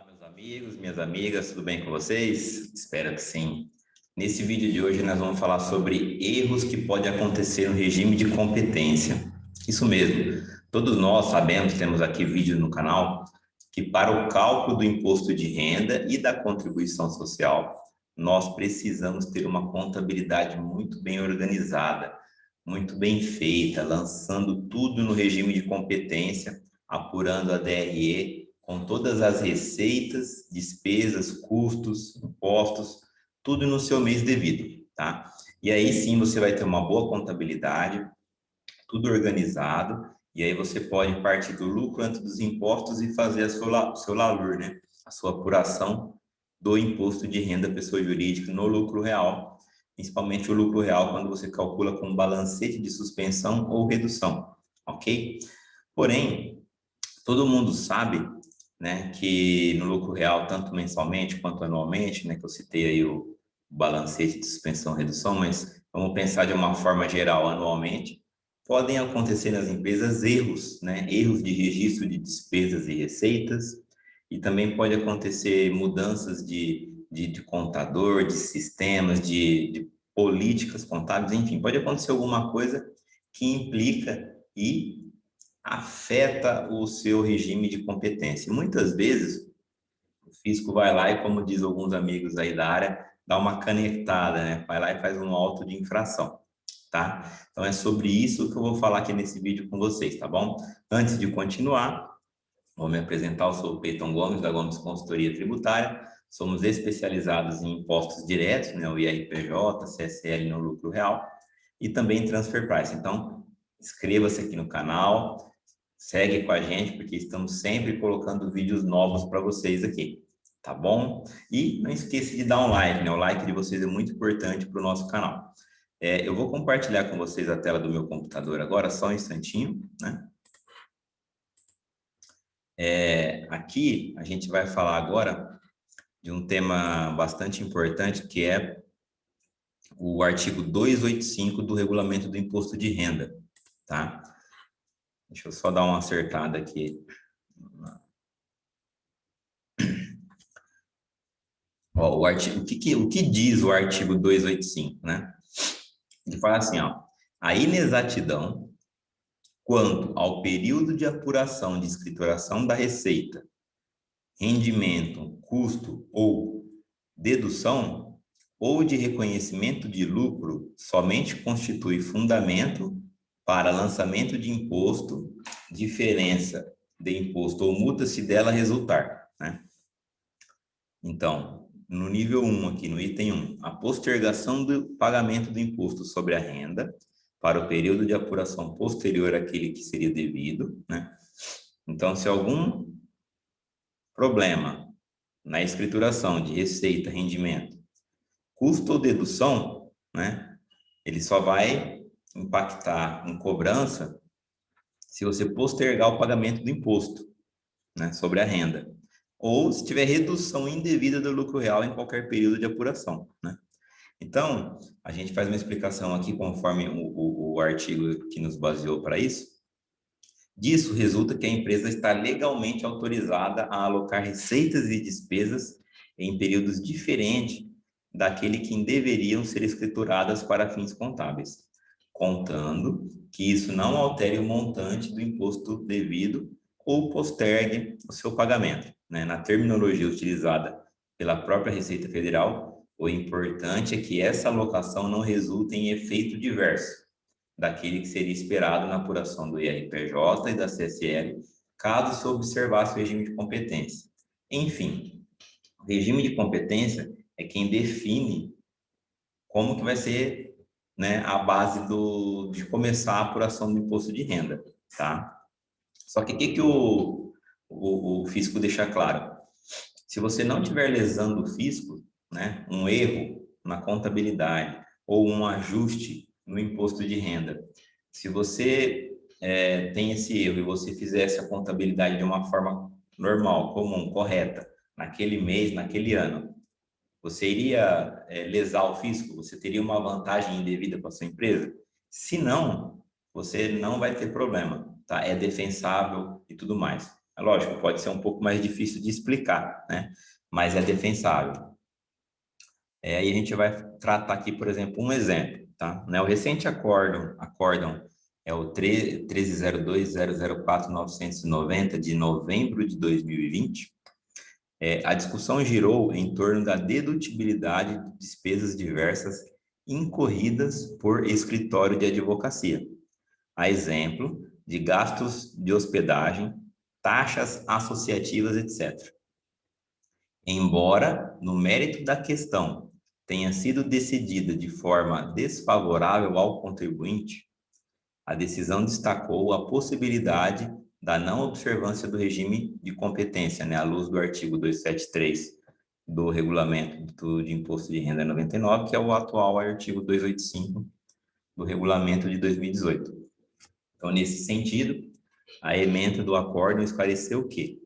Meus amigos, minhas amigas, tudo bem com vocês? Espero que sim. Nesse vídeo de hoje nós vamos falar sobre erros que podem acontecer no regime de competência. Isso mesmo, todos nós sabemos, temos aqui vídeos no canal, que para o cálculo do imposto de renda e da contribuição social, nós precisamos ter uma contabilidade muito bem organizada, muito bem feita, lançando tudo no regime de competência, apurando a DRE, com todas as receitas, despesas, custos, impostos, tudo no seu mês devido, tá? E aí sim você vai ter uma boa contabilidade, tudo organizado, e aí você pode partir do lucro antes dos impostos e fazer o seu LALUR, né? A sua apuração do imposto de renda pessoa jurídica no lucro real, principalmente o lucro real quando você calcula com balancete de suspensão ou redução, ok? Porém, todo mundo sabe, né, que no lucro real, tanto mensalmente quanto anualmente, né, que eu citei aí o balancete de suspensão e redução, mas vamos pensar de uma forma geral, anualmente, podem acontecer nas empresas erros, né, erros de registro de despesas e receitas, e também pode acontecer mudanças de contador, de sistemas, de políticas contábeis, enfim, pode acontecer alguma coisa que implica e afeta o seu regime de competência. Muitas vezes, o fisco vai lá e, como diz alguns amigos aí da área, dá uma canetada, né? Vai lá e faz um auto de infração, tá? Então, é sobre isso que eu vou falar aqui nesse vídeo com vocês, tá bom? Antes de continuar, vou me apresentar, eu sou o Peyton Gomes, da Gomes Consultoria Tributária. Somos especializados em impostos diretos, né? O IRPJ, CSL no lucro real e também Transfer Price. Então, inscreva-se aqui no canal, segue com a gente, porque estamos sempre colocando vídeos novos para vocês aqui, tá bom? E não esqueça de dar um like, né? O like de vocês é muito importante para o nosso canal. Eu vou compartilhar com vocês a tela do meu computador agora, só um instantinho, né? Aqui a gente vai falar agora de um tema bastante importante, que é o artigo 285 do Regulamento do Imposto de Renda, tá? Deixa eu só dar uma acertada aqui. Ó, o que diz o artigo 285, né? Ele fala assim, ó, a inexatidão quanto ao período de apuração de escrituração da receita, rendimento, custo ou dedução, ou de reconhecimento de lucro, somente constitui fundamento para lançamento de imposto, diferença de imposto ou multa se dela resultar, né? Então, no nível 1 aqui, no item 1, a postergação do pagamento do imposto sobre a renda para o período de apuração posterior àquele que seria devido, né? Então, se algum problema na escrituração de receita, rendimento, custo ou dedução, né? Ele só vai impactar em cobrança se você postergar o pagamento do imposto, né, sobre a renda, ou se tiver redução indevida do lucro real em qualquer período de apuração, né? Então, a gente faz uma explicação aqui conforme o artigo que nos baseou para isso. Disso resulta que a empresa está legalmente autorizada a alocar receitas e despesas em períodos diferentes daquele que deveriam ser escrituradas para fins contábeis, contando que isso não altere o montante do imposto devido ou postergue o seu pagamento, né? Na terminologia utilizada pela própria Receita Federal, o importante é que essa alocação não resulte em efeito diverso daquele que seria esperado na apuração do IRPJ e da CSL, caso se observasse o regime de competência. Enfim, o regime de competência é quem define como que vai ser, né, a base de começar a apuração do imposto de renda, tá? Só que o que o fisco deixa claro? Se você não estiver lesando o fisco, né, um erro na contabilidade ou um ajuste no imposto de renda, se você tem esse erro e você fizesse a contabilidade de uma forma normal, comum, correta, naquele mês, naquele ano, você iria lesar o fisco? Você teria uma vantagem indevida para a sua empresa? Se não, você não vai ter problema, tá? É defensável e tudo mais. É lógico, pode ser um pouco mais difícil de explicar, né? Mas é defensável. Aí a gente vai tratar aqui, por exemplo, um exemplo, tá? O recente acórdão é o 1302.004.990 de novembro de 2020. A discussão girou em torno da dedutibilidade de despesas diversas incorridas por escritório de advocacia, a exemplo de gastos de hospedagem, taxas associativas, etc. Embora, no mérito da questão, tenha sido decidida de forma desfavorável ao contribuinte, a decisão destacou a possibilidade da não observância do regime de competência, à luz do artigo 273 do Regulamento de Imposto de Renda 99, que é o atual artigo 285 do Regulamento de 2018. Então, nesse sentido, a ementa do acórdão esclareceu que,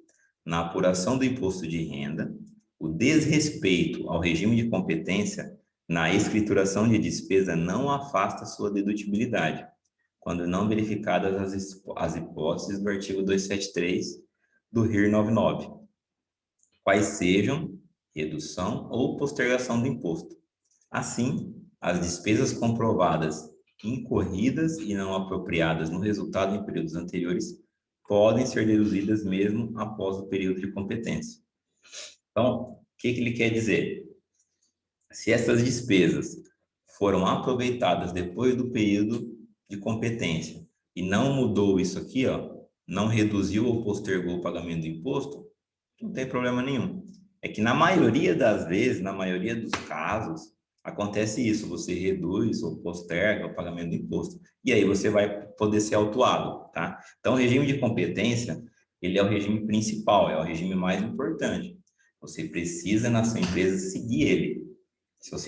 na apuração do imposto de renda, o desrespeito ao regime de competência na escrituração de despesa não afasta sua dedutibilidade, quando não verificadas as hipóteses do artigo 273 do RIR 99, quais sejam redução ou postergação do imposto. Assim, as despesas comprovadas incorridas e não apropriadas no resultado em períodos anteriores podem ser deduzidas mesmo após o período de competência. Então, o que ele quer dizer? Se essas despesas foram aproveitadas depois do período de competência e não mudou isso aqui, não reduziu ou postergou o pagamento do imposto, não tem problema nenhum. É que na maioria das vezes, na maioria dos casos, acontece isso, você reduz ou posterga o pagamento do imposto, e aí você vai poder ser autuado, tá? Então, o regime de competência, ele é o regime principal, é o regime mais importante. Você precisa, na sua empresa, seguir ele.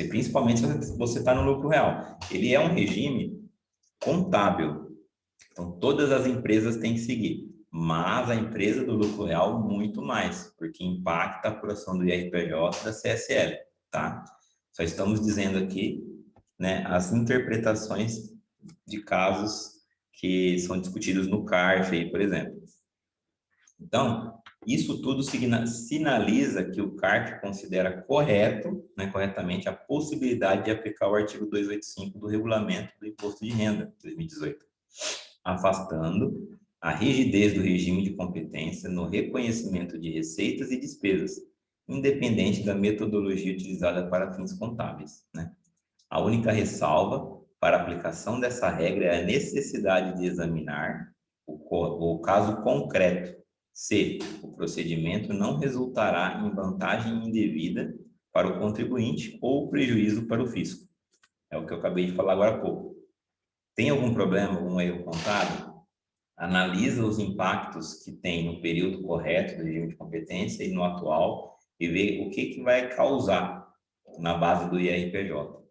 Principalmente se você está no lucro real. Ele é um regime contábil. Então, todas as empresas têm que seguir. Mas a empresa do lucro real, muito mais, porque impacta a apuração do IRPJ e da CSL, tá? Só estamos dizendo aqui, as interpretações de casos que são discutidos no CARF, por exemplo. Então, isso tudo sinaliza que o CARF considera corretamente, a possibilidade de aplicar o artigo 285 do Regulamento do Imposto de Renda, 2018, afastando a rigidez do regime de competência no reconhecimento de receitas e despesas, independente da metodologia utilizada para fins contábeis. A única ressalva para a aplicação dessa regra é a necessidade de examinar o caso concreto, se o procedimento não resultará em vantagem indevida para o contribuinte ou prejuízo para o fisco. É o que eu acabei de falar agora há pouco. Tem algum problema, algum erro contábil? Analisa os impactos que tem no período correto do regime de competência e no atual e vê o que vai causar na base do IRPJ.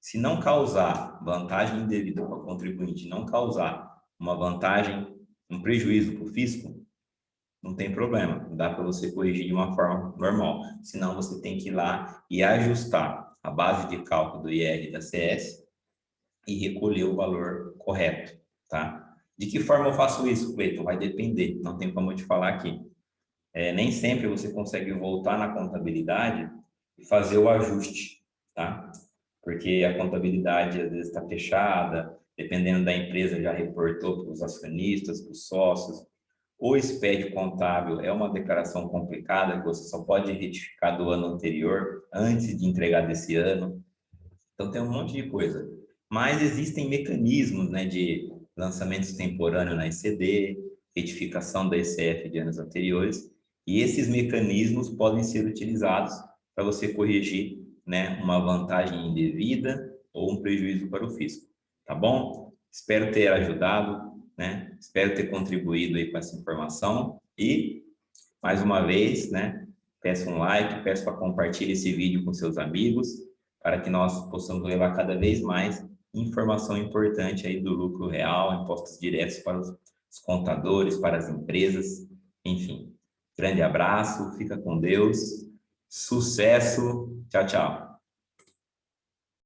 Se não causar vantagem indevida para o contribuinte, não causar um prejuízo para o fisco, não tem problema, dá para você corrigir de uma forma normal. Senão você tem que ir lá e ajustar a base de cálculo do IR e da CS e recolher o valor correto, tá? De que forma eu faço isso, Cleiton? Vai depender, não tem como eu te falar aqui. Nem sempre você consegue voltar na contabilidade e fazer o ajuste, tá? Porque a contabilidade às vezes está fechada, dependendo da empresa já reportou para os acionistas, para os sócios. O expédio contábil é uma declaração complicada que você só pode retificar do ano anterior, antes de entregar desse ano. Então, tem um monte de coisa. Mas existem mecanismos, de lançamento extemporâneo na ECD, retificação da ECF de anos anteriores, e esses mecanismos podem ser utilizados para você corrigir, uma vantagem indevida ou um prejuízo para o fisco. Tá bom? Espero ter ajudado, Espero ter contribuído aí com essa informação e, mais uma vez, peço um like, peço para compartilhar esse vídeo com seus amigos, para que nós possamos levar cada vez mais informação importante aí do lucro real, impostos diretos para os contadores, para as empresas, enfim. Grande abraço, fica com Deus, sucesso, tchau, tchau.